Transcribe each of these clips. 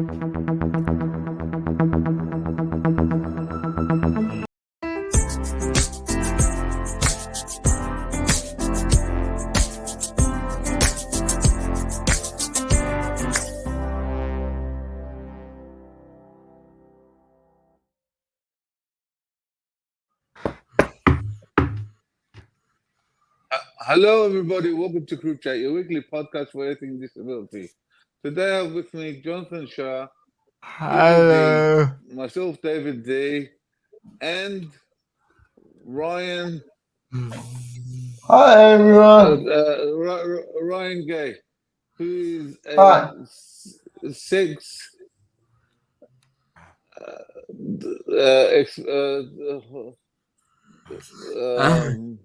Hello, everybody. Welcome to CripChat, your weekly podcast for everything disability. Today, I have with me Jonathan Shah, Hello. myself, David D, and Ryan. Hi, everyone. Ryan Gay, who is Hi. a six. Ex, um,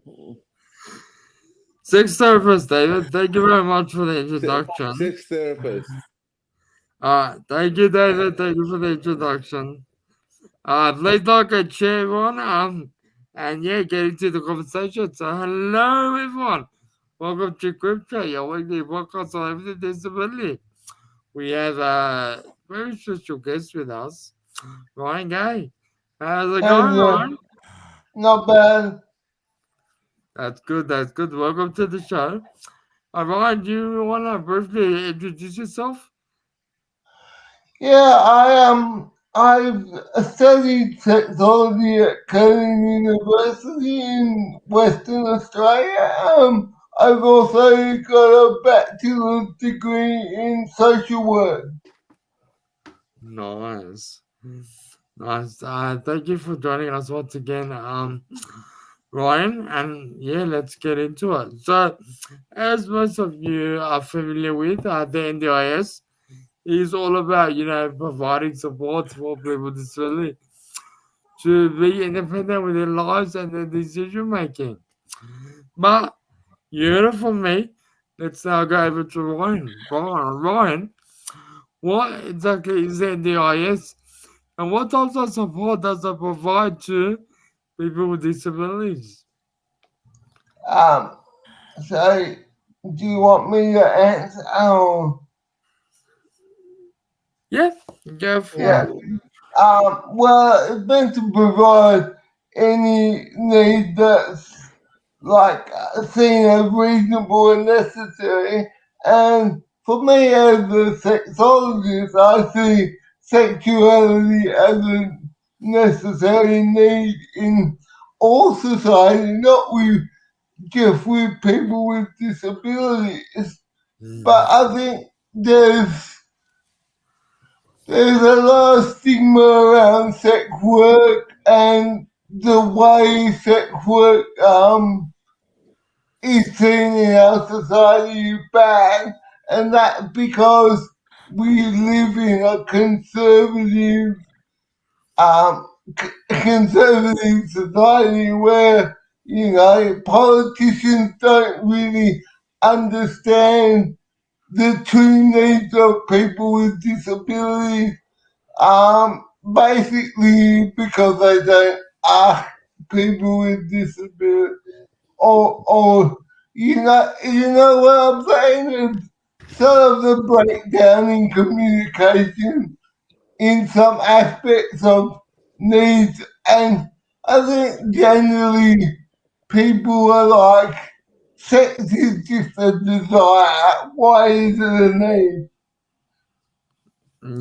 Six therapist, David. Thank you very much for the introduction. Sex therapist. Thank you, David. Thank you for the introduction. Please like and share everyone. And yeah, get into the conversation. So hello everyone. Welcome to CripChat, your weekly podcast on everything disability. We have a very special guest with us, Ryan Gay. How's it going, Ryan? Not bad. That's good. That's good. Welcome to the show. Ryan, do you want to briefly introduce yourself? Yeah, I've studied technology at Curtin University in Western Australia. I've also got a bachelor's degree in social work. Nice. Nice. Thank you for joining us once again, Ryan. And yeah, let's get into it. So, as most of you are familiar with, the NDIS is all about, providing support for people with disability to be independent with their lives and their decision making. But you heard it from me. Let's now go over to Ryan. Ryan, what exactly is NDIS? And what types of support does it provide to people with disabilities? Um, so do you want me to answer? Oh, Yeah, go for yeah. it. Well, it's meant to provide any need that's like seen as reasonable and necessary. And for me, as a sexologist, I see sexuality as a necessary need in all society, not with just with people with disabilities. But I think there's a lot of stigma around sex work and the way sex work is seen in our society is bad, and that's because we live in a um, conservative society where politicians don't really understand the true needs of people with disabilities. Basically because they don't ask people with disabilities, or you know what I'm saying? It's sort of the breakdown in communication in some aspects of needs, and I think generally people are like, sex is just a desire. Why is it a need?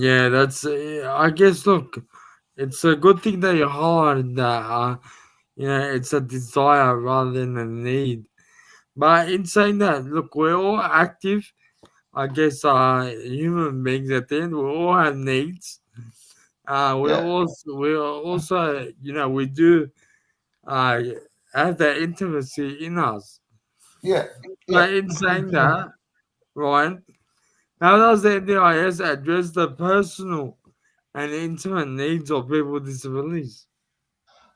Yeah, that's. I guess. Look, it's a good thing that you highlighted that. It's a desire rather than a need. But in saying that, look, we're all active. I guess human beings at the end. We all have needs. Yeah, We're also, we do uh have that intimacy in us. yeah, yeah, But in for saying sure. that, Ryan, how does the NDIS address the personal and intimate needs of people with disabilities?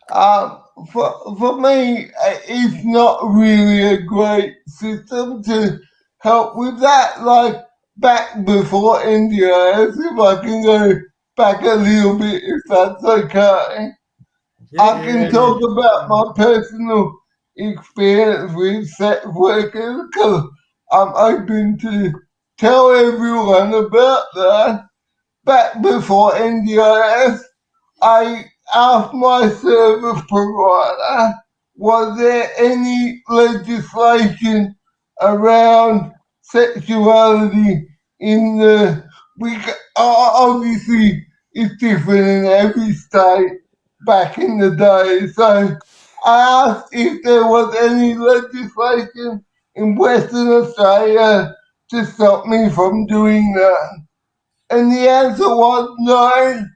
For me, it's not really a great system to help with that. Like back before India, if I can go back a little bit, if that's okay, Yeah, I yeah, can yeah. talk about my personal experience with sex workers because I'm open to tell everyone about that. back before NDIS, I asked my service provider, was there any legislation around sexuality in the, obviously it's different in every state back in the day, so I asked if there was any legislation in Western Australia to stop me from doing that. And the answer was no.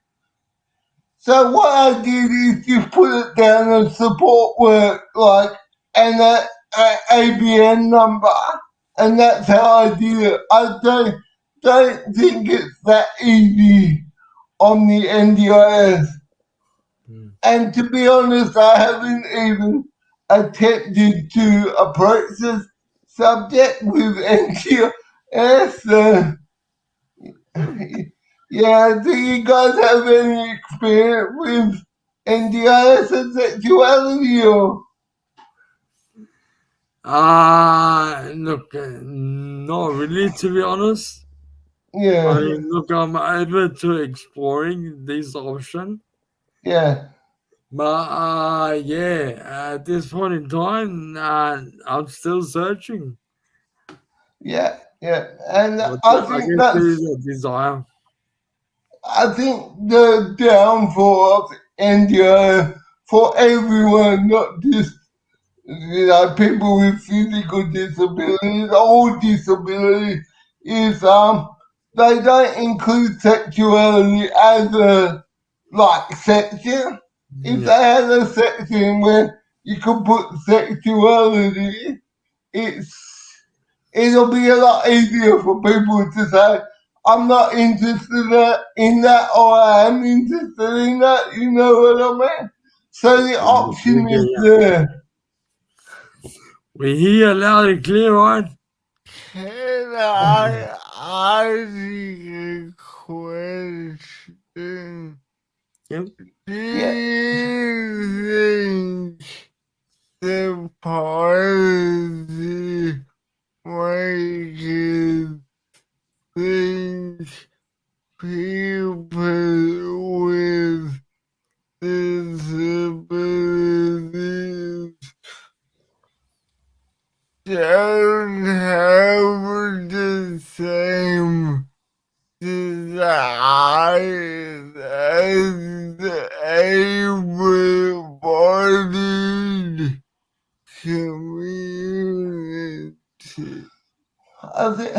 So what I did is just put it down as support work, like an ABN number, and that's how I did it. I don't think it's that easy on the NDIS. Mm. And to be honest, I haven't even attempted to approach this subject with NDIS. Yeah, do you guys have any experience with NDIS and sexuality or? Look, not really, to be honest. I Yeah, mean, look, I'm open to exploring this option, yeah, but yeah, at this point in time, I'm still searching. yeah. And But I think guess there is a desire. I think the downfall of NDIS for everyone, not just people with physical disabilities, all disabilities, is they don't include sexuality as a like section. If Yeah, they had a section where you could put sexuality, it's it'll be a lot easier for people to say, I'm not interested in that or I am interested in that, you know what I mean? So the option yeah, is yeah. there. We hear loud and clear, right? Can I ask you a question? Yep. Do Yeah. you think the policy makers think people with disabilities don't have the same desires as the able-bodied community? I think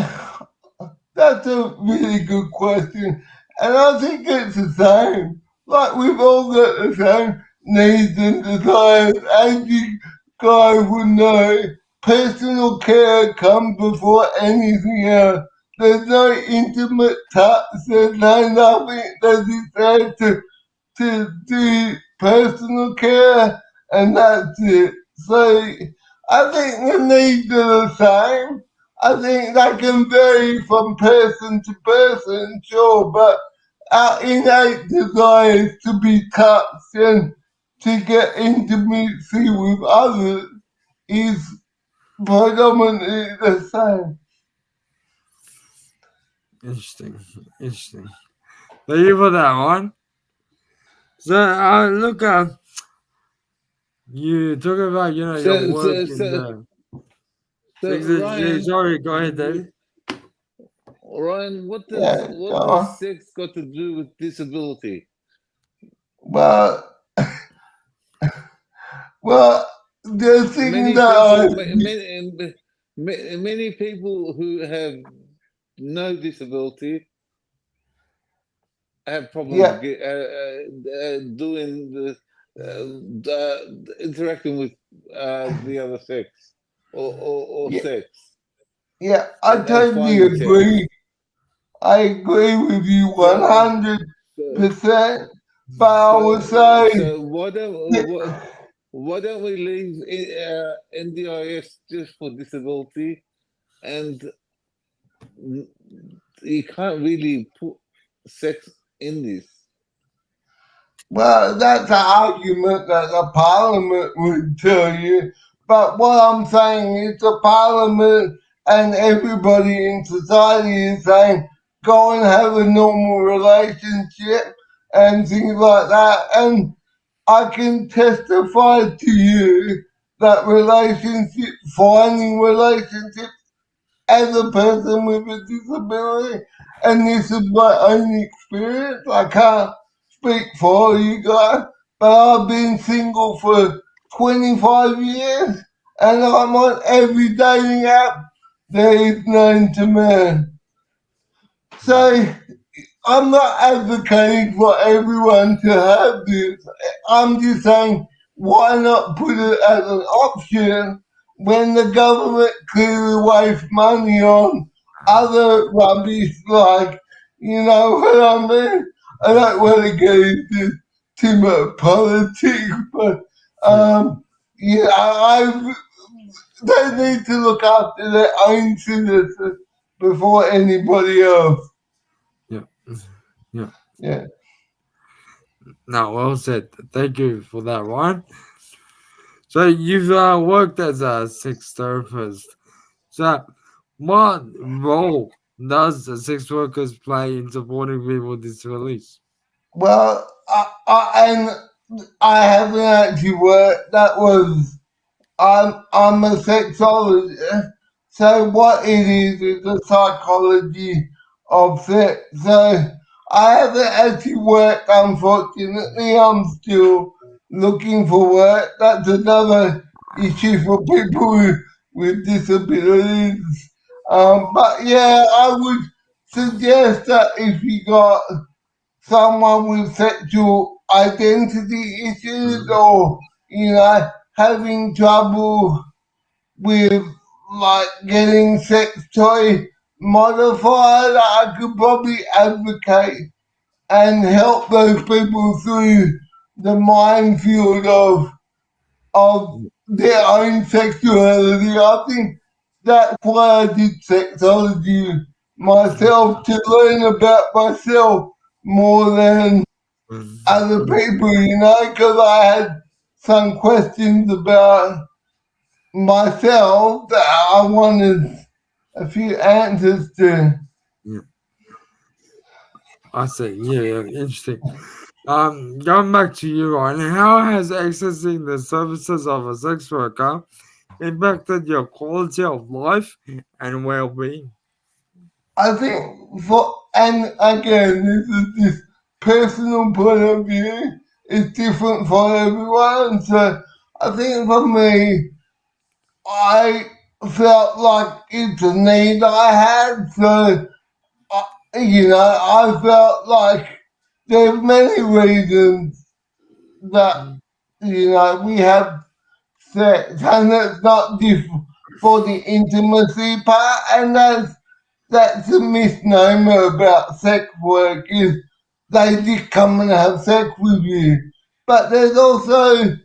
that's a really good question. And I think it's the same. Like we've all got the same needs and desires. As you guys would know, personal care comes before anything else. There's no intimate touch, there's no nothing that is there to do personal care, and that's it. So I think the needs are the same. I think they can vary from person to person, sure, but our innate desire to be touched and to get intimacy with others is predominantly the same. Interesting. Interesting. Thank you for that one. So, look, you talk about, your So, work so, in so, the so sex education. Ryan, Sorry, go ahead, David. Ryan, Yeah, go what does on. sex got to do with disability? Well, well, the thing Many that I, people, many people who have no disability have problems yeah, doing interacting with the other sex or yeah, sex yeah, I and totally finding sex. agree. I agree with you So, 100%. so, But I would say, so why don't we leave NDIS just for disability, and you can't really put sex in this. well, that's an argument that the parliament would tell you. But what I'm saying is the parliament and everybody in society is saying go and have a normal relationship and things like that. And I can testify to you that finding relationships as a person with a disability, and this is my own experience. I can't speak for you guys, but I've been single for 25 years, and I'm on every dating app there is known to man. So I'm not advocating for everyone to have this. I'm just saying, why not put it as an option when the government clearly wastes money on other rubbish like, you know what I mean? I don't want to get into too much politics, but Yeah. yeah, they need to look after their own citizens before anybody else. Yeah. Yeah. Yeah. Now, well said. Thank you for that, Ryan. So you've worked as a sex therapist. So what role does the sex workers play in supporting people with disabilities? Well, I haven't actually worked. I'm a sexologist. So what it is the psychology of sex. So I haven't actually worked. Unfortunately, I'm still looking for work. That's another issue for people with disabilities. But yeah, I would suggest that if you got someone with sexual identity issues Mhm. or, having trouble with like getting sex toy modified, I could probably advocate and help those people through the minefield of their own sexuality. I think that's why I did sexology myself, to learn about myself more than other people, because I had some questions about myself that I wanted a few answers to. Yeah, I see. Yeah, yeah, interesting. Going back to you, Ryan, how has accessing the services of a sex worker impacted your quality of life and well-being? I think and again, this is this personal point of view. It's different for everyone. So I think for me, I felt like it's a need I had. So, I felt like there's many reasons that, Mm, we have sex, and it's not just for the intimacy part, and that's a misnomer about sex work is they just come and have sex with you. But there's also,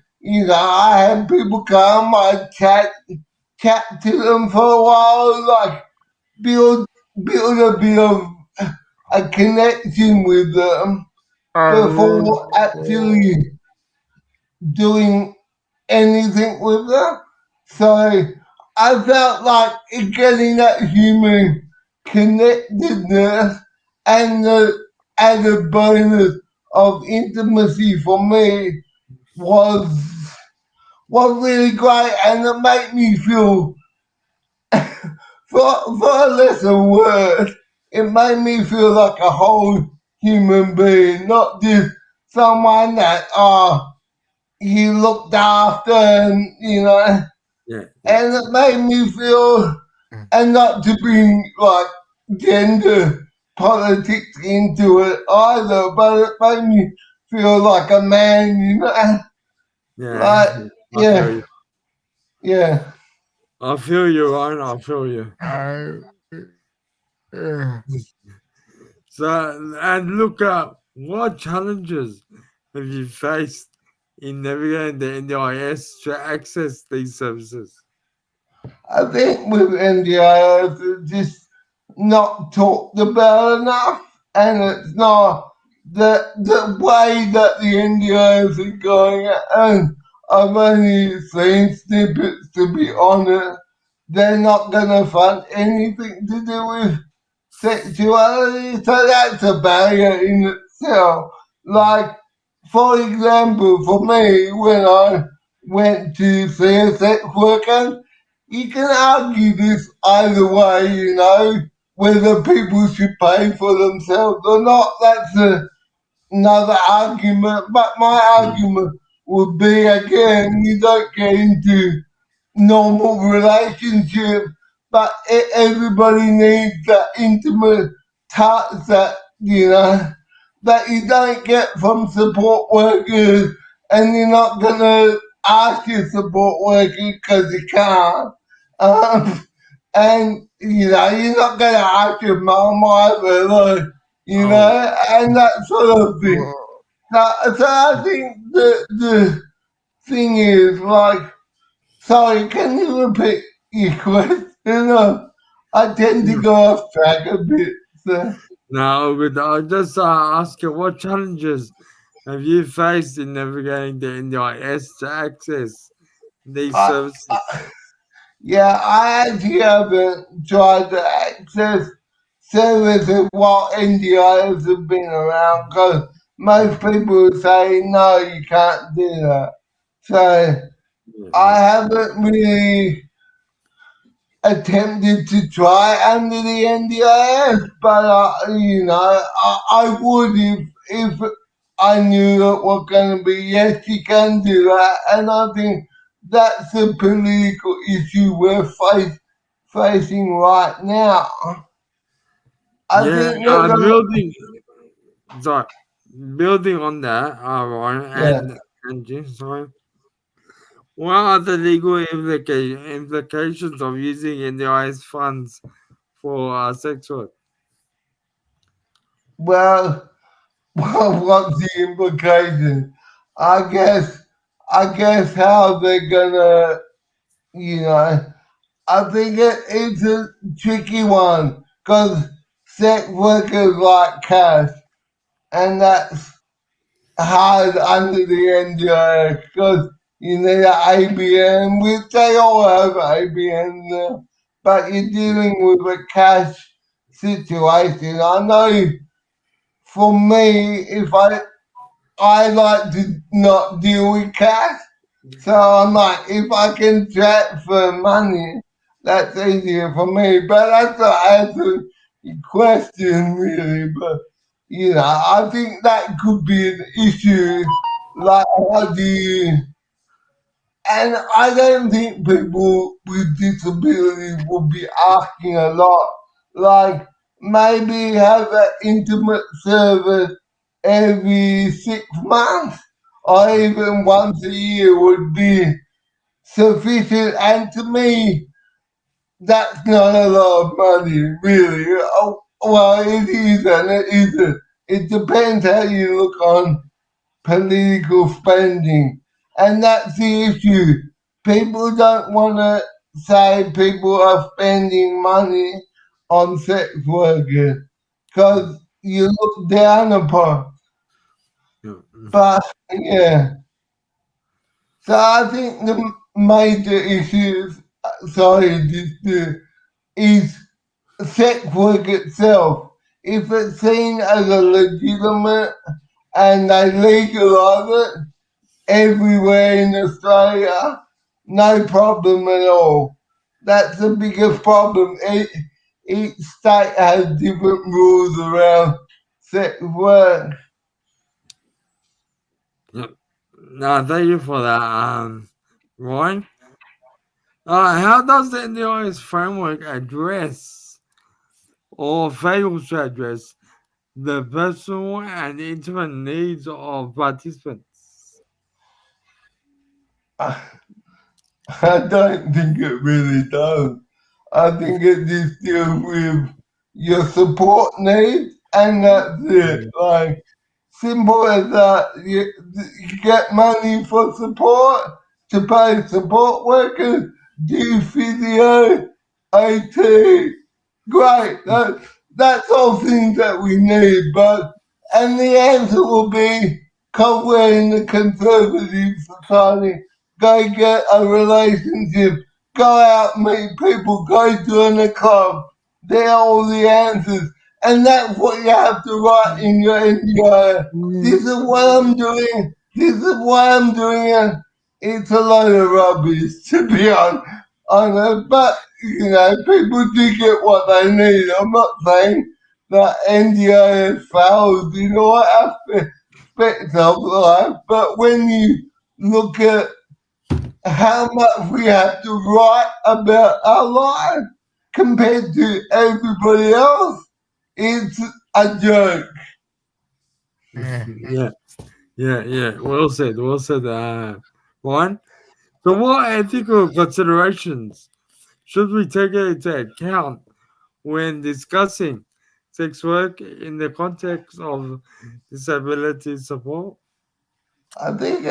I have people come, I chat to them for a while, like build build a bit of a connection with them before actually doing anything with them. So I felt like getting that human connectedness and the added bonus of intimacy for me was was really great, and it made me feel, for a lesser word, it made me feel like a whole human being, not just someone that you looked after, and yeah, yeah, and it made me feel, and not to bring like gender politics into it either, but it made me feel like a man, yeah. like, I feel yeah, you. yeah. I feel you, Ryan. I feel you. So, and look up what challenges have you faced in navigating the NDIS to access these services? I think with NDIS, it's just not talked about enough, and it's not the way that the NDIS is going. And I've only seen snippets, to be honest. They're not going to fund anything to do with sexuality, so that's a barrier in itself. Like, for example, for me, when I went to see a sex worker, you can argue this either way, whether people should pay for themselves or not. That's another argument, but my Mm. argument would be again, you don't get into normal relationship, but everybody needs that intimate touch that you don't get from support workers, and you're not gonna ask your support worker because you can't. Um, and you're not gonna ask your mom either, like, Oh, and that sort of thing. Well, So I think the thing is like, sorry, can you repeat your question? I tend to yeah. go off track a bit. So. Now, but I'll just ask you, what challenges have you faced in navigating the NDIS to access these I, services? yeah, I actually haven't tried to access services while NDIS have been around because most people say no, you can't do that. So I Yeah. haven't really attempted to try under the NDIS, but I would if I knew it was going to be yes, you can do that, and I think that's a political issue we're facing right now. I Yeah, think there's a sorry, building on that, Ryan yeah. and Jim, sorry, what are the legal implications of using NDIS funds for sex work? Well, what's the implication? I guess I guess how they're gonna you know I think it's a tricky one because sex workers like cash, and that's hard under the NDIS because you need an ABN, which they all have ABN now, but you're dealing with a cash situation. I know for me, if I like to not deal with cash, so I'm like, if I can transfer money, that's easier for me. But that's not answer your question really. But I think that could be an issue. Like, how do you? And I don't think people with disabilities will be asking a lot. Like, maybe have an intimate service every 6 months or even once a year would be sufficient. And to me, that's not a lot of money, really. Oh, well, it is and it isn't. It depends how you look on political spending. And that's the issue. People don't want to say people are spending money on sex workers Mm, because you look down upon. yeah, mm, But yeah, so I think the major issues, sorry, is sex work itself. If it's seen as a legitimate and they legalise it, everywhere in Australia, no problem at all. That's the biggest problem. Each state has different rules around sex work. yeah. No, thank you for that, Ryan. How does the NDIS framework address or fail to address the personal and intimate needs of participants? I don't think it really does. I think it just deals with your support needs, and that's it. Mm, Like, simple as that. You get money for support to pay support workers, do physio, IT. Great. That's all things that we need. And the answer will be, because we're in the conservative society, go get a relationship, go out, meet people, go join a club. they're all the answers. And that's what you have to write in your NDIS. This is what I'm doing. This is why I'm doing it. It's a load of rubbish, to be honest. But, people do get what they need. I'm not saying that NDIS fails in all aspects of life, but when you look at how much we have to write about our life compared to everybody else, it's a joke. Yeah, yeah. Well said. Well said. Ryan. So, what ethical considerations should we take into account when discussing sex work in the context of disability support? I think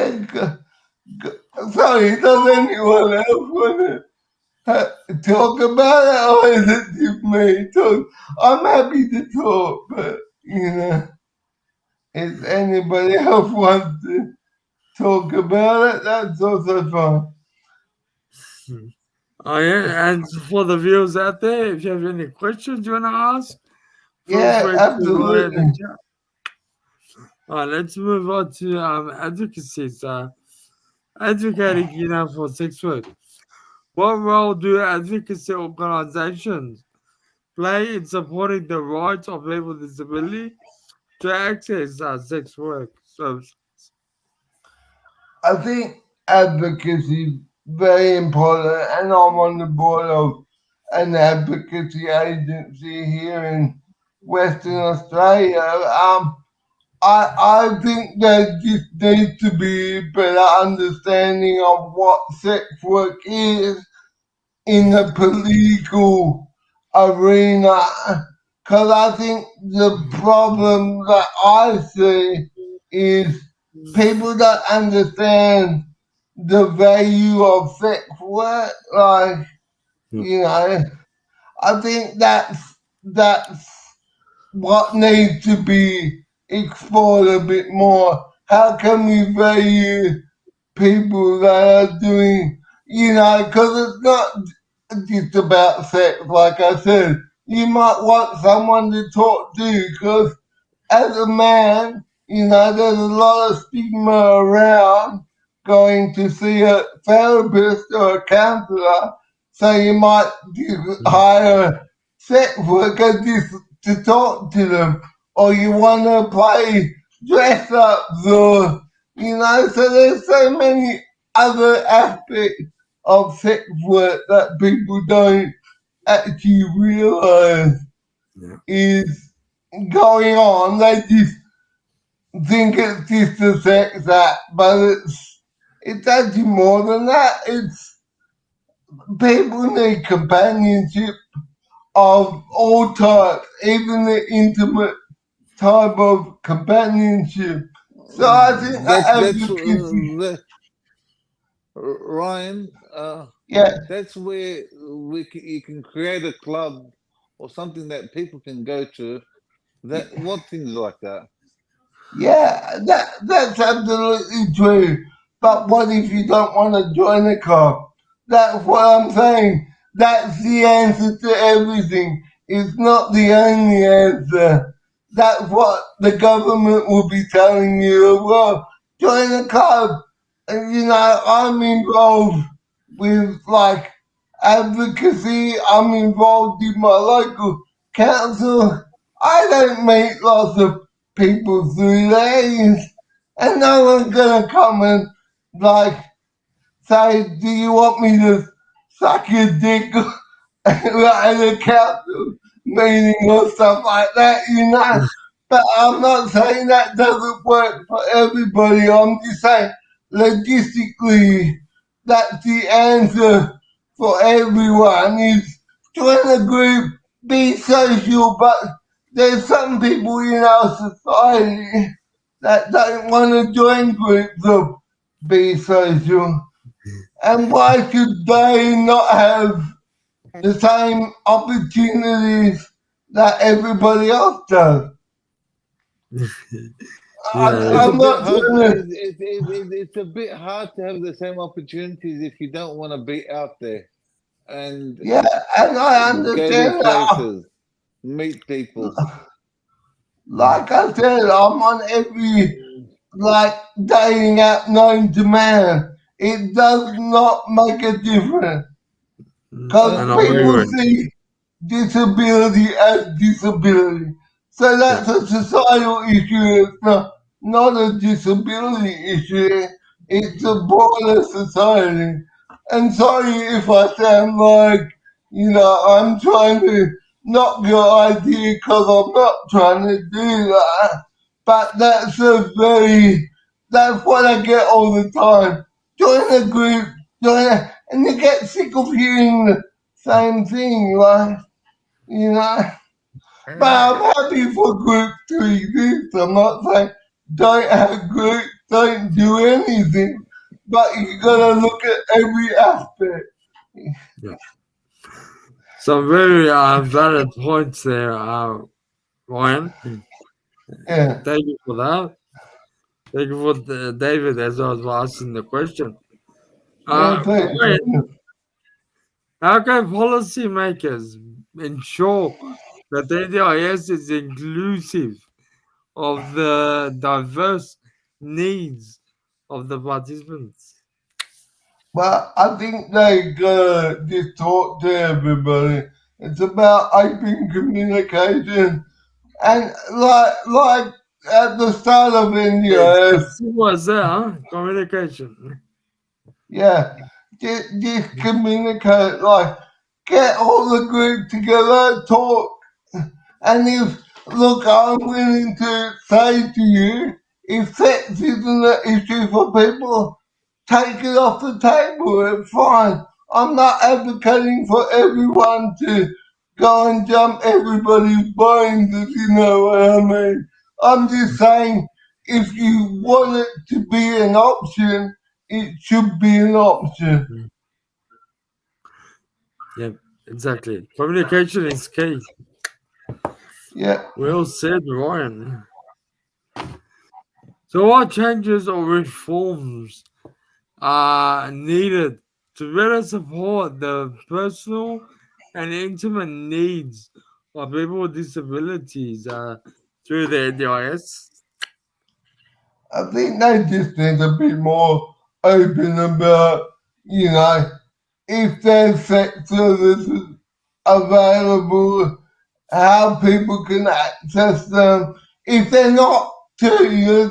sorry, does anyone else want to talk about it or is it just me? So I'm happy to talk, but if anybody else wants to talk about it, that's also fine. Oh, yeah. And for the viewers out there, if you have any questions you want to ask, feel Yeah, free to write in the absolutely. chat. All right, let's move on to advocacy. So, advocating, for sex work. What role do advocacy organizations play in supporting the rights of people with disability to access sex work services? I think advocacy is very important, and I'm on the board of an advocacy agency here in Western Australia. I think there just needs to be better understanding of what sex work is in the political arena, because I think the problem that I see is people don't understand the value of sex work. Like, Yeah. you know, I think that's what needs to be explored a bit more. How can we value people that are doing, because it's not just about sex, like I said. You might want someone to talk to, because as a man, there's a lot of stigma around going to see a therapist or a counselor. So you might hire a sex worker just to talk to them, or you want to play dress ups, or So there's so many other aspects of sex work that people don't actually realize Yeah. is going on. They just think it's just a sex act, but it's actually more than that. It's people need companionship of all types, even the intimate type of companionship. So I think That's advocacy, Ryan. yeah, That's where you can create a club or something that people can go to. That what things like that. yeah, that's absolutely true. But what if you don't want to join a club? That's what I'm saying. That's the answer to everything. It's not the only answer. That's what the government will be telling you as well. Join a club. And I'm involved with like advocacy. I'm involved in my local council. I don't meet lots of people through days, and no one's gonna come and like say, "Do you want me to suck your dick?" At a council meeting or stuff like that. But I'm not saying that doesn't work for everybody. I'm just saying logistically, that's the answer for everyone is join a group, be social, but there's some people in our society that don't want to join groups of be social. And why should they not have the same opportunities that everybody else does? Yeah. It's a I'm bit not hard. trying to. It's a bit hard to have the same opportunities if you don't want to be out there. and Yeah, and I get in understand that. places, meet people. Like I said, I'm on every like dating app known to man. It does not make a difference because And And I'm people agree. see disability as disability. So Yeah. that's a societal issue. It's not a disability issue. It's a broader society. And sorry if I sound like, I'm trying to knock your idea because I'm not trying to do that. But that's what I get all the time. Join a group, and you get sick of hearing the same thing, like, you know. But I'm happy for groups to exist. I'm not saying don't have groups, don't do anything. But you gotta look at every aspect. Yeah. Some very valid points there, Ryan. Yeah, Thank you for that. Thank you for David as I was asking the question. yeah, thanks. Ryan, how can policymakers ensure that the NDIS is inclusive of the diverse needs of the participants? But I think they gotta just talk to everybody. It's about open communication. And like at the start of It's NDIS, as simple as that, huh? Communication. yeah, just communicate, like, get all the group together, talk. And if, look, I'm willing to say to you, if sex isn't an issue for people, take it off the table, it's fine. I'm not advocating for everyone to go and jump everybody's bones, if you know what I mean. I'm just saying, if you want it to be an option, it should be an option. Mm. Yeah, exactly. Communication is key. Yeah. Well said, Ryan. So, what changes or reforms are needed to better support the personal and intimate needs of people with disabilities through the NDIS? I think they just need to be more open about, you know, if there's sex services available, how people can access them. If they're not to,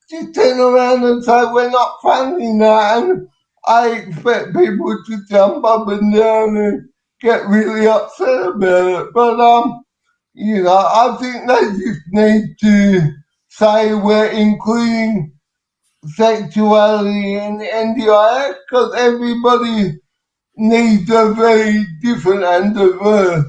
just turn around and say, we're not funding that. And I expect people to jump up and down and get really upset about it. But, I think they just need to say we're including sexuality in the NDIS because everybody needs are very different and diverse.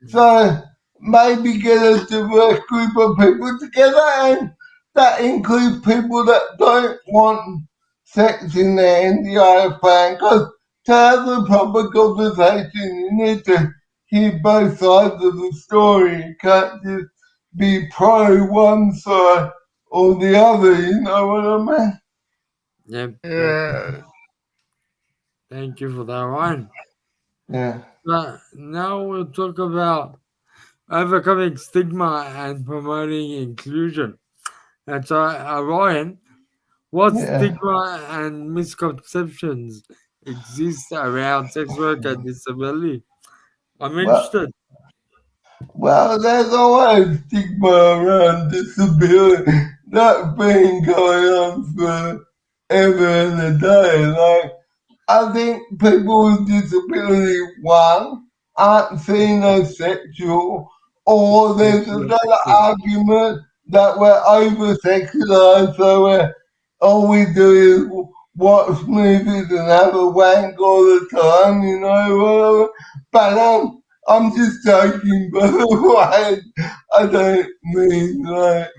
So maybe get a diverse group of people together, and that includes people that don't want sex in their NDIS plan. Because to have a proper conversation, you need to hear both sides of the story. You can't just be pro one side or the other, you know what I mean? Yep, yep. Yeah. Thank you for that, Ryan. Yeah, Now we'll talk about overcoming stigma and promoting inclusion. And so, Ryan, what yeah. stigma and misconceptions exist around sex work and disability? I'm Well, interested. Well, there's always stigma around disability. That's been going on forever and a day. Like, I think people with disability, one, aren't seen as sexual, or there's another argument that we're over sexualized, so all we do is watch movies and have a wank all the time, whatever. But I'm just joking, by the way. I don't mean like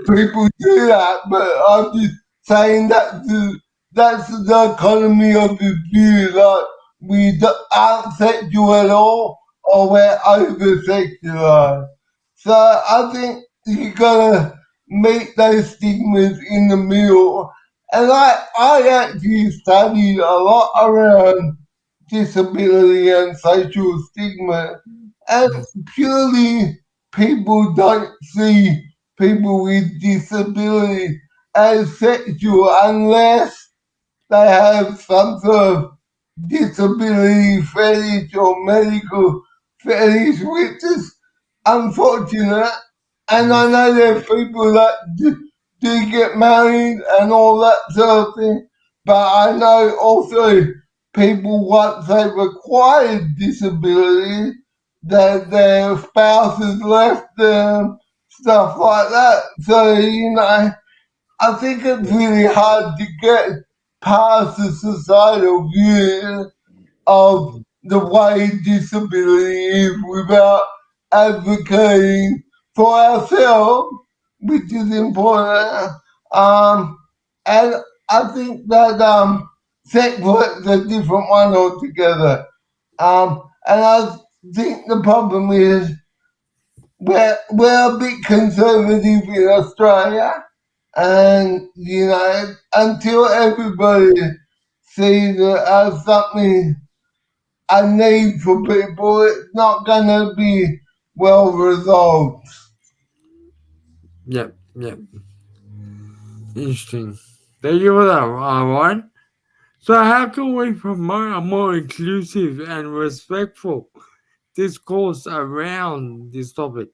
people do that, but I'm just saying that's the economy of the view. Like aren't sexual at all, or we're over sexualized. So I think you gotta meet those stigmas in the middle. And I actually studied a lot around disability and social stigma, and purely people don't see people with disability as sexual unless they have some sort of disability fetish or medical fetish, which is unfortunate. And I know there's people that do get married and all that sort of thing, but I know also people once they've acquired disability, that their spouses left them, stuff like that. So, I think it's really hard to get past the societal view of the way disability is without advocating for ourselves, which is important. Um, and I think that sex work's a different one altogether. And I think the problem is we're a bit conservative in Australia, and until everybody sees it as something a need for people, it's not gonna be well resolved. Yep, yep. Interesting. Thank you for that, Ryan. So, how can we promote a more inclusive and respectful discourse around this topic?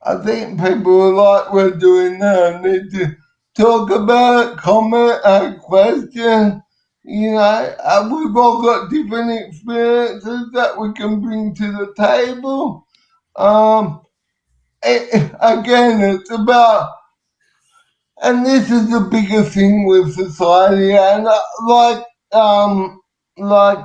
I think people like we're doing now need to talk about it, comment, and question. We've all got different experiences that we can bring to the table. Um, Again, it's about, and this is the biggest thing with society, and um, like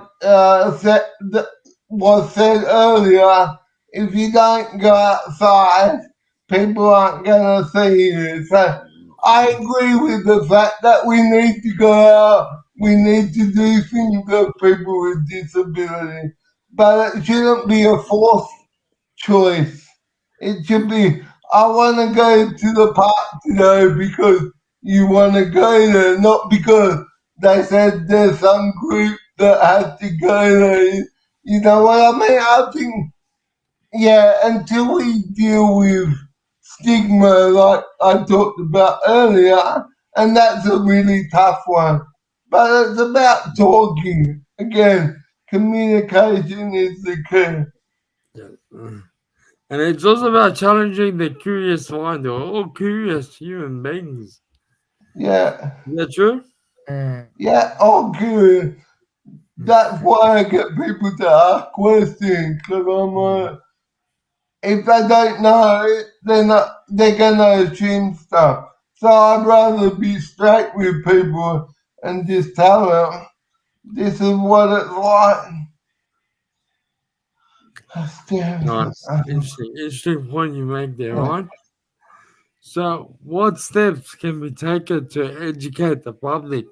was said earlier, if you don't go outside, people aren't gonna see you. So I agree with the fact that we need to go out, we need to do things for people with disability, but it shouldn't be a forced choice. It should be, I want to go to the park today because you want to go there, not because they said there's some group that has to go there. You know what I mean? I think, yeah, until we deal with stigma like I talked about earlier, and that's a really tough one. But it's about talking. Again, communication is the key. Yeah. And it's also about challenging the curious mind. We're all curious human beings. Yeah. Is that true? Yeah, okay. That's why I get people to ask questions, because I'm if they don't know it, they're gonna assume stuff. So I'd rather be straight with people and just tell them this is what it's like. Nice. Interesting point you make there, right? So, what steps can be taken to educate the public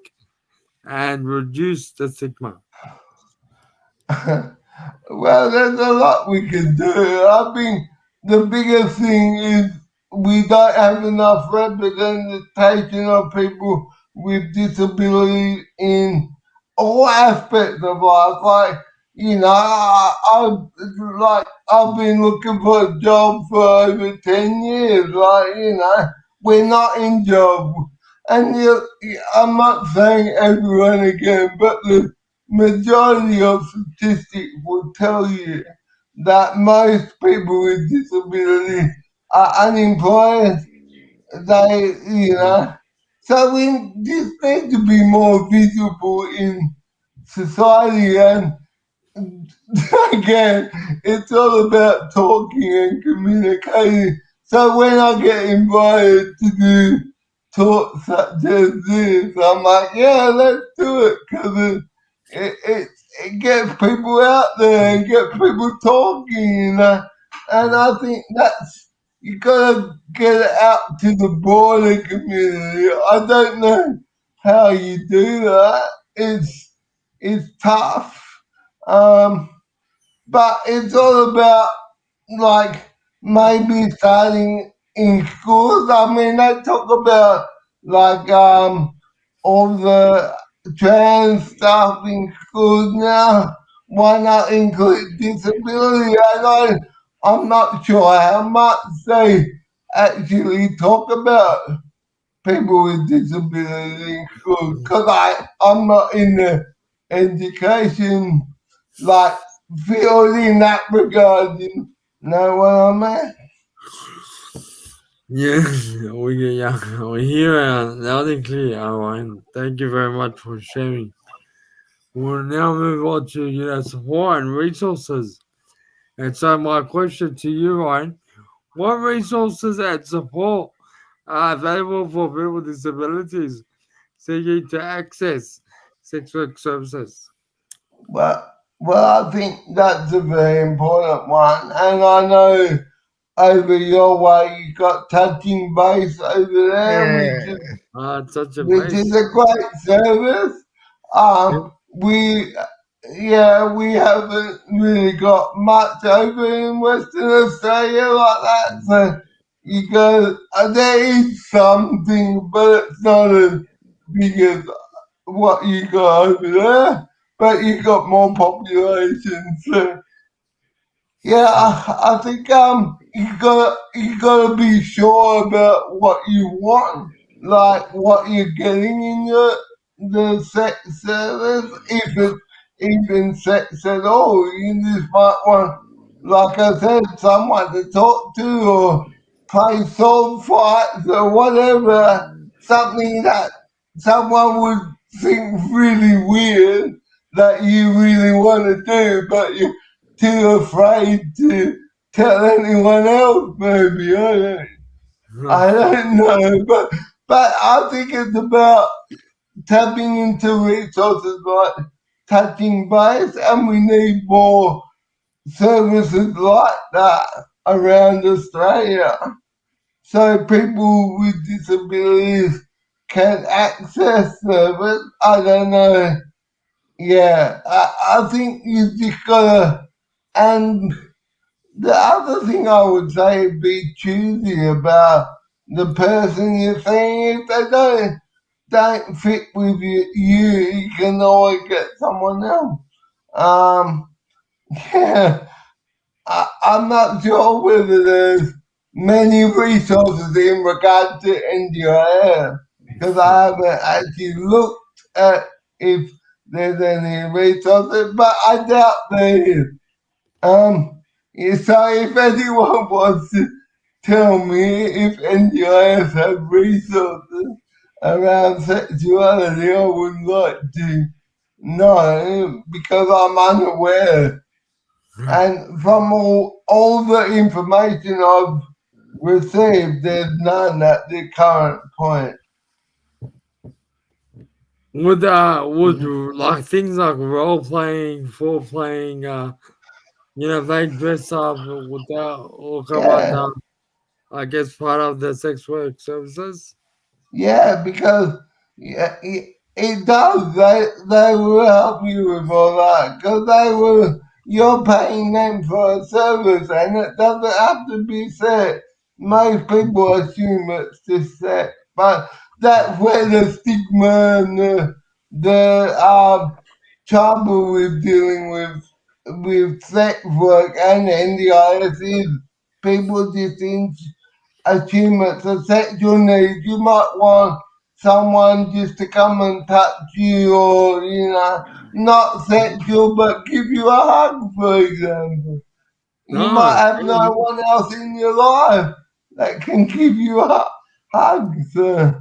and reduce the stigma? Well, there's a lot we can do. I think the biggest thing is we don't have enough representation of people with disabilities in all aspects of life. Like, I've been looking for a job for over 10 years. We're not in job, and I'm not saying everyone again, but the majority of statistics will tell you that most people with disability are unemployed. You know, so we just need to be more visible in society, and again, it's all about talking and communicating. So when I get invited to do talks such as this, I'm like, yeah, let's do it, because it gets people out there and gets people talking. And I think that's, you gotta get it out to the broader community. I don't know how you do that. It's tough. Um, but it's all about, like, maybe starting in schools. I mean, they talk about like all the trans stuff in schools now. Why not include disability? I'm not sure how much they actually talk about people with disabilities in schools because I'm not in the education like field in that regard. You know what I mean? Yes, we hear loud and clear, Ryan. Thank you very much for sharing. We'll now move on to support and resources. And so my question to you, Ryan, what resources and support are available for people with disabilities seeking to access sex work services? Well, I think that's a very important one, and I know over your way you got touching base over there, Yeah. Such a which base. is a great service. We, yeah, we haven't really got much over in Western Australia like that. So you go, there is something, but it's not as big as what you got over there. But you got more population, so yeah, I think you gotta be sure about what you want, like what you're getting in the sex service. If it's even sex at all, you just might want, like I said, someone to talk to or play sword fights or whatever. Something that someone would think really weird that you really want to do, but you too afraid to tell anyone else. Maybe I don't know, but I think it's about tapping into resources like touching base, and we need more services like that around Australia, so people with disabilities can access service. I don't know. Yeah, I think you just gotta and the other thing I would say is be choosy about the person you're seeing. If they don't fit with you can always get someone else. Um, yeah, I'm not sure whether there's many resources in regard to NDIS because I haven't actually looked at if there's any resources, but I doubt there is. So if anyone wants to tell me if NGOs have resources around sexuality, I would like to know because I'm unaware. And from all the information I've received, there's none at the current point. Would like things like role playing, for playing, they dress up, would that all come Yeah, under, I guess, part of the sex work services? yeah, because yeah, it does. They will help you with all that because they will. You're paying them for a service, and it doesn't have to be set. Most people assume it's just set, but that's where the stigma and the trouble with dealing with sex work and NDIS is people just assume it's a sexual need. You might want someone just to come and touch you or, not sexual, but give you a hug, for example. You might No, have no one else in your life that can give you a hug. So,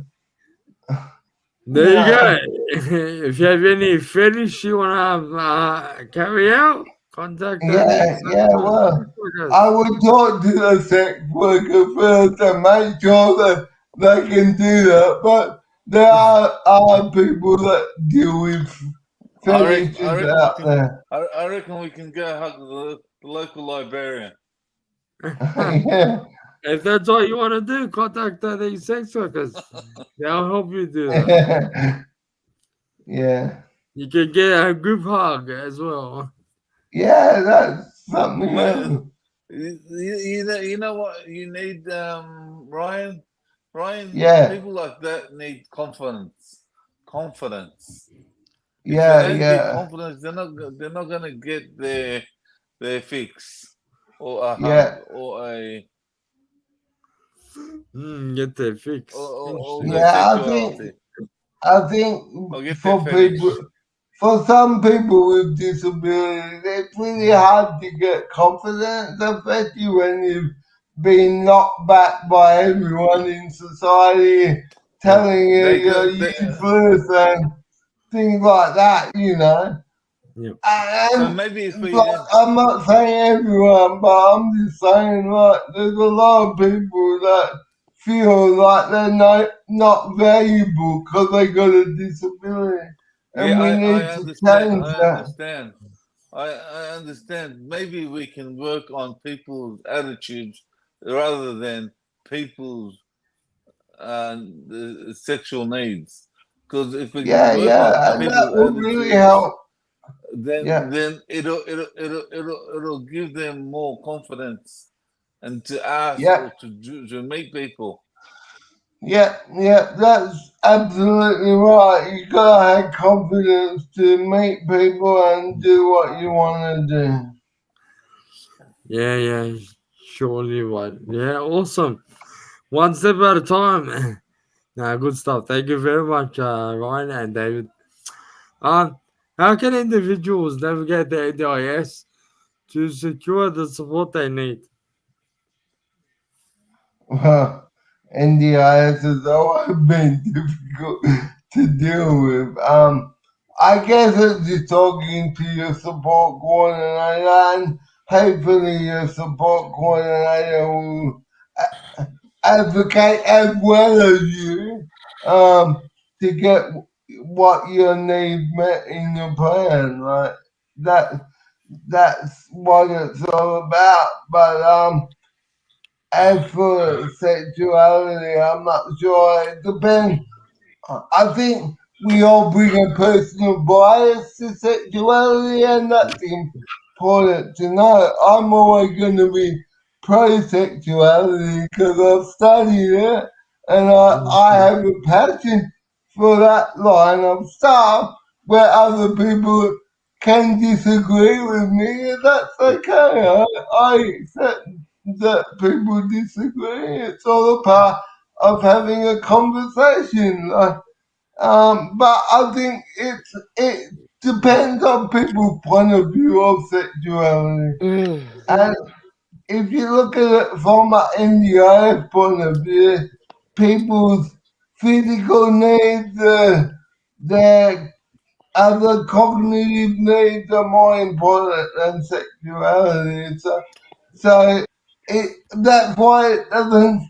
there you yeah, go. If you have any fetish you want to carry out, contact these well, sex workers. I would talk to the sex worker first and make sure that they can do that. But there are people that deal with I fetishes reckon we out can. there. I reckon we can go hug the local librarian. Yeah, If that's all you want to do, contact these sex workers. They'll help you do that. yeah, You can get a group hug as well. yeah. That's something Mate, else. you know what you need, Ryan. Yeah, People like that need confidence. Confidence. If they Yeah, don't get yeah, confidence, they're not gonna get their fix or a hug yeah, Get their fix. or Interesting. their yeah. sexuality I think or get their for people, fetish. for some people with disabilities, it's really hard to get confidence, especially when you've been knocked back by everyone in society Yep. telling you They you're could. useless and things like that, you know. Yep. So And maybe if like, we I'm not saying everyone, but I'm just saying like there's a lot of people that feel like they're not valuable because they got a disability, yeah, and we I need to understand. change I that. understand. I understand. Maybe we can work on people's attitudes rather than people's sexual needs. Because if we can Yeah, work on yeah, and that people's will really attitudes, help. then Yeah, it'll give them more confidence and to ask yeah, or to meet people. yeah, yeah. That's absolutely right. You gotta have confidence to meet people and do what you want to do. Yeah, yeah. Surely right. Yeah, awesome. One step at a time. Nah, good stuff. Thank you very much, Ryan and David. Um, how can individuals navigate the NDIS to secure the support they need? Well, NDIS has always been difficult to deal with. I guess it's just talking to your support coordinator, and hopefully your support coordinator will advocate as well as you to get what your needs met in your plan. Right? That that's what it's all about. But as for sexuality, I'm not sure. It depends. I think we all bring a personal bias to sexuality, and that's important to know. I'm always going to be pro sexuality because I've studied it and I Mhm. have a passion for that line of stuff where other people can disagree with me, and that's okay. I accept that people disagree. It's all a part of having a conversation. But I think it depends on people's point of view of sexuality. And if you look at it from an NDIS point of view, people's physical needs, their other cognitive needs are more important than sexuality. So that's why it doesn't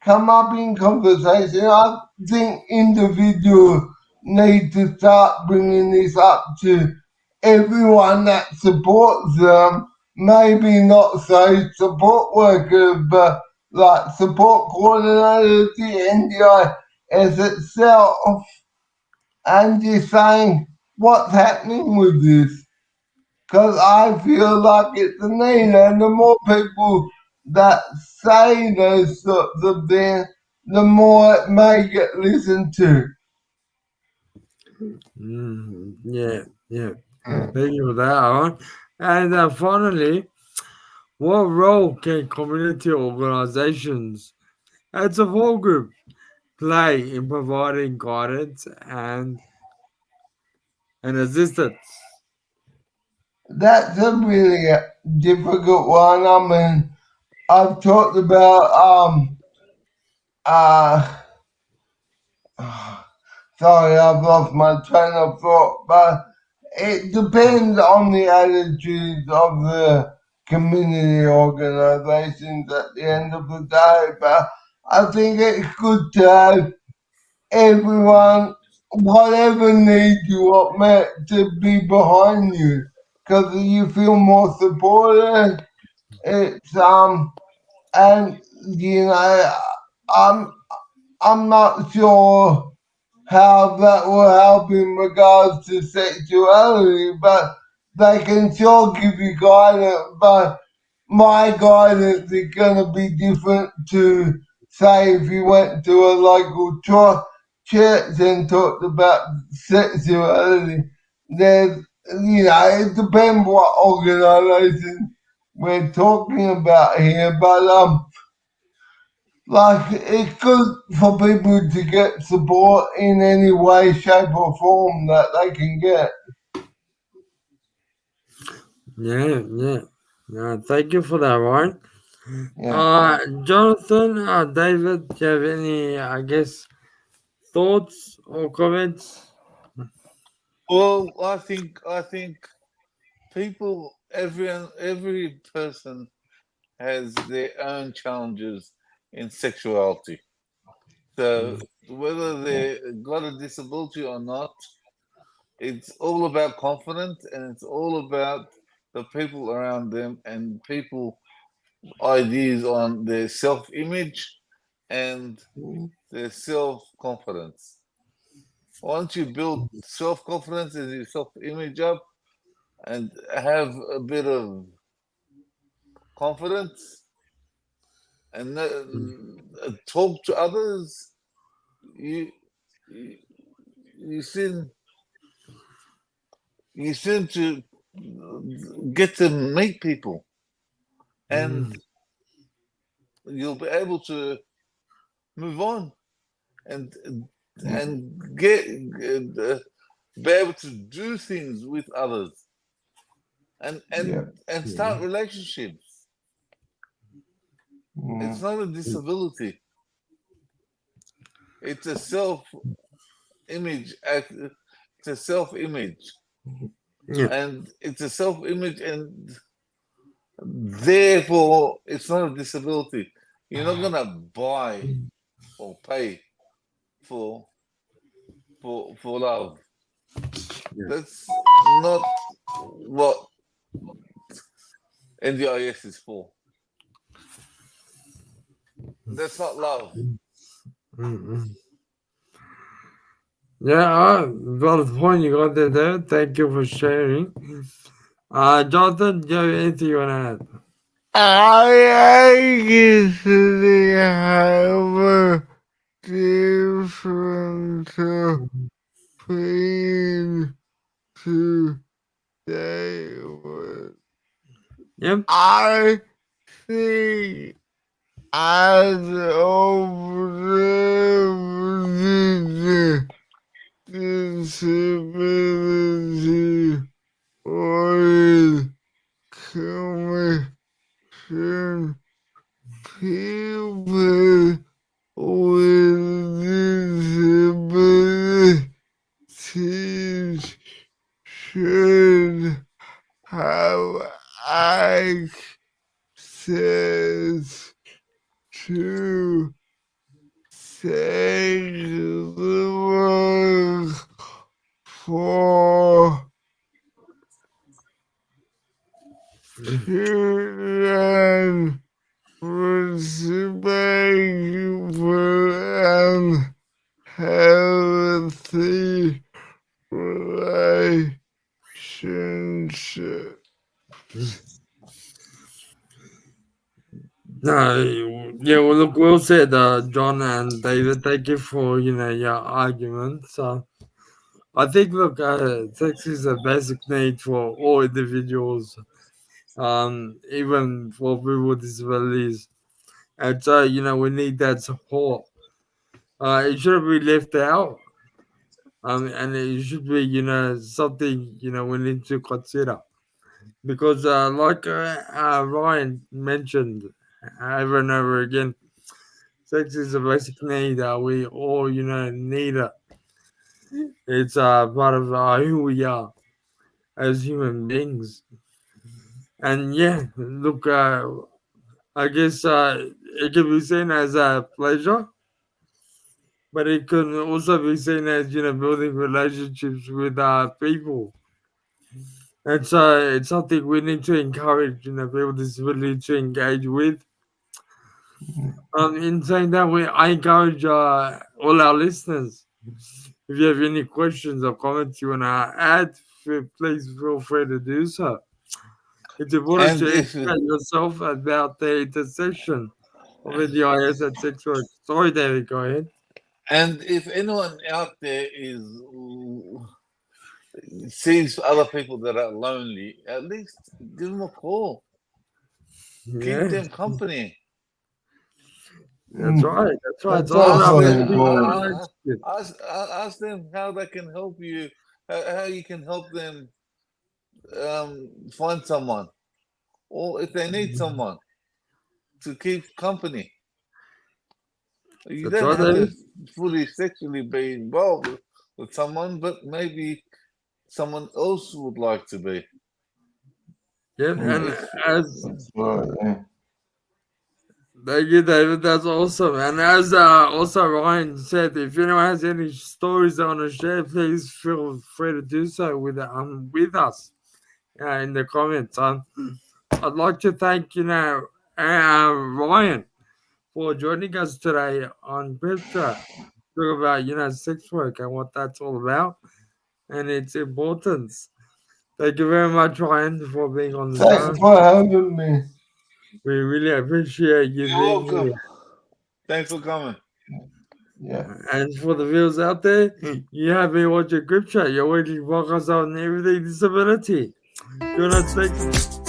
come up in conversation. I think individuals need to start bringing this up to everyone that supports them. Maybe not say support workers, but like support coordinators, the NDIS itself, and just saying what's happening with this. Because I feel like it's a need, and the more people that say those sorts of things, the more it may get listened to. Yeah, yeah. Thank you for that, Aaron. And finally, what role can community organizations and support group play in providing guidance and assistance? That's a really difficult one. I mean, I've talked about uh sorry, I've lost my train of thought, but it depends on the attitudes of the community organisations at the end of the day. But I think it's good to have everyone, whatever need you want met, to be behind you, because you feel more supported. It's and you know, I'm I'm not sure how that will help in regards to sexuality, but they can sure give you guidance. But my guidance is going to be different to, say, if you went to a local church and talked about sexuality. there's, it depends what organization we're talking about here, but like it's good for people to get support in any way, shape, or form that they can get. Yeah, yeah. Thank you for that, Ryan. Yeah. Jonathan, David, do you have any, I guess, thoughts or comments? Well, I think people, every person has their own challenges in sexuality. So whether they got a disability or not, it's all about confidence, and it's all about the people around them and people ideas on their self-image and their self-confidence. Once you build self-confidence and your self-image up and have a bit of confidence and talk to others, you you, you seem you seem to get to meet people, and Mm, you'll be able to move on and get uh, be able to do things with others and Yeah. and and yeah, start relationships. Yeah. It's not a disability. It's a self-image. It's a self-image, yeah, and it's a self-image, and therefore it's not a disability. You're not gonna buy or pay for for love. yeah. That's not what NDIS is for. That's not love. Mm-mm. Yeah, well, the point you got there. Thank you for sharing. Jonathan, do you have anything you want to add? I usually have a different opinion to say what Yep. I think as over disability or commission people with disabilities should have access to secular for children respectful and healthy relationship. No, yeah, well, look, well said, John and David. Thank you for, your arguments. I think, look, sex is a basic need for all individuals, even for people with disabilities. And so, we need that support. It shouldn't be left out. And it should be, something, we need to consider. Because, like Ryan mentioned over and over again, sex is a basic need. We all, need it. It's part of who we are as human beings. And yeah, look, I guess it can be seen as a pleasure, but it can also be seen as, building relationships with people. And so it's something we need to encourage, people with disability to engage with. In saying that, I encourage all our listeners, if you have any questions or comments you want to add, please feel free to do so. It's important And to if educate yourself about the intersection of NDIS and sex work. Sorry, David, go ahead. and if anyone out there sees other people that are lonely, at least give them a call. Keep Yeah, them company. that's right. That's right. It's That's all Ask about also them, making people important. relationship. ask them how they can help you, how you can help them find someone, or if they need someone to keep company. You That's don't right, have to David. fully sexually be involved with someone, but maybe someone else would like to be. Yeah, and If as Absolutely. thank you, David. That's awesome. And as also Ryan said, if anyone has any stories they want to share, please feel free to do so with us in the comments. I'd like to thank Ryan for joining us today on CripChat. Talk about sex work and what that's all about and its importance. Thank you very much, Ryan, for being on the show. Thanks for having me. We really appreciate you you're being welcome. here. Thanks for coming. Yeah. And for the viewers out there, you have been watching CripChat, your weekly podcast on everything disability. Good night, thanks.